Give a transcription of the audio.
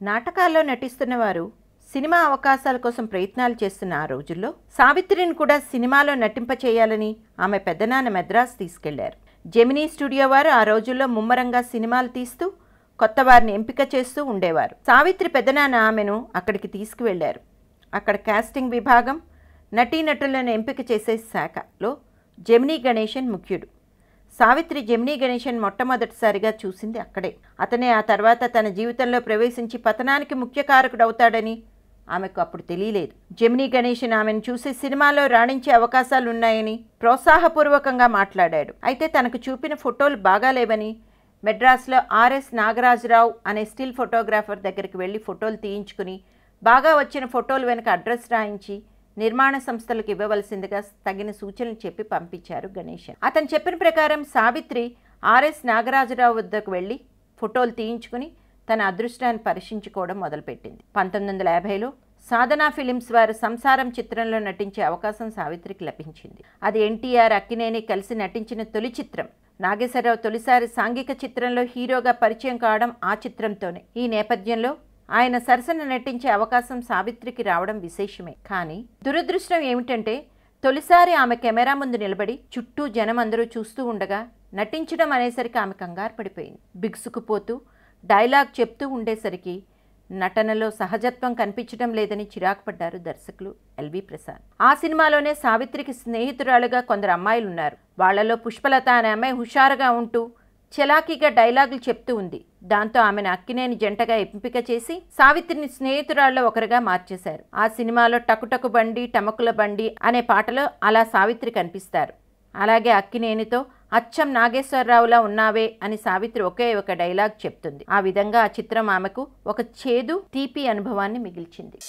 నాటకాల్లో నటిస్తున్న వారు సినిమా అవకాశాల కోసం ప్రయత్నాలు చేస్తున్న ఆ రోజుల్లో సావిత్రిని కూడా సినిమాలో నటింప చేయాలని ఆమె పెద్దనాన్న మెద్రాస్ తీసుకెళ్లారు. జెమినీ స్టూడియో వారు ఆ రోజుల్లో ముమ్మరంగా సినిమాలు తీస్తూ కొత్త వారిని ఎంపిక చేస్తూ ఉండేవారు. సావిత్రి పెద్దనాన్న ఆమెను అక్కడికి తీసుకువెళ్లారు. అక్కడ కాస్టింగ్ విభాగం, నటీనటులను ఎంపిక చేసే శాఖలో జెమినీ గణేశన్ ముఖ్యుడు. సావిత్రి జెమినీ గణేశన్ మొట్టమొదటిసారిగా చూసింది అక్కడే. అతనే ఆ తర్వాత తన జీవితంలో ప్రవేశించి పతనానికి ముఖ్య కారకుడవుతాడని ఆమెకు అప్పుడు తెలియలేదు. జెమినీ గణేశన్ ఆమెను చూసి సినిమాలో రాణించే అవకాశాలు ఉన్నాయని ప్రోత్సాహపూర్వకంగా మాట్లాడాడు. అయితే తనకు చూపిన ఫోటోలు బాగాలేవని మెడ్రాస్లో ఆర్ఎస్ నాగరాజరావు అనే స్టిల్ ఫోటోగ్రాఫర్ దగ్గరికి వెళ్ళి ఫోటోలు తీయించుకుని బాగా వచ్చిన ఫోటోలు వెనుక అడ్రస్ రాయించి నిర్మాణ సంస్థలకు ఇవ్వవలసిందిగా తగిన సూచనలు చెప్పి పంపించారు గణేశన్. అతను చెప్పిన ప్రకారం సావిత్రి ఆర్ఎస్ నాగరాజరావు వద్దకు వెళ్ళి ఫోటోలు తీయించుకుని తన అదృష్టాన్ని పరీక్షించుకోవడం మొదలుపెట్టింది. 1950లో సాధనా ఫిలిమ్స్ వారు సంసారం చిత్రంలో నటించే అవకాశం సావిత్రికి లభించింది. అది ఎన్టీఆర్, అక్కినేని కలిసి నటించిన తొలి చిత్రం. నాగేశ్వరరావు తొలిసారి సాంఘిక చిత్రంలో హీరోగా పరిచయం కావడం ఆ చిత్రంతోనే. ఈ నేపథ్యంలో ఆయన సరసన నటించే అవకాశం సావిత్రికి రావడం విశేషమే. కానీ దురదృష్టం ఏమిటంటే తొలిసారి ఆమె కెమెరా ముందు నిలబడి చుట్టూ జనం అందరూ చూస్తూ ఉండగా నటించడం అనేసరికి ఆమె కంగారు పడిపోయింది. బిగుసుకుపోతూ డైలాగ్ చెప్తూ ఉండేసరికి నటనలో సహజత్వం కనిపించడం లేదని చిరాకు పడ్డారు దర్శకులు ఎల్వి ప్రసాద్. ఆ సినిమాలోనే సావిత్రికి స్నేహితురాలుగా కొందరు అమ్మాయిలు ఉన్నారు. వాళ్లలో పుష్పలత అనే అమ్మాయి హుషారుగా ఉంటూ చలాకీగా డైలాగులు చెప్తూ ఉంది. దాంతో ఆమెను అక్కినేని జంటగా ఎంపిక చేసి సావిత్రిని స్నేహితురాల్లో ఒకరిగా మార్చేశారు. ఆ సినిమాలో టకుటకు బండి టమకుల బండి అనే పాటలో అలా సావిత్రి కనిపిస్తారు. అలాగే అక్కినేనితో అచ్చం నాగేశ్వరరావులా ఉన్నావే అని సావిత్రి ఒకే ఒక డైలాగ్ చెప్తుంది. ఆ విధంగా ఆ చిత్రం ఆమెకు ఒక చేదు తీపి అనుభవాన్ని మిగిల్చింది.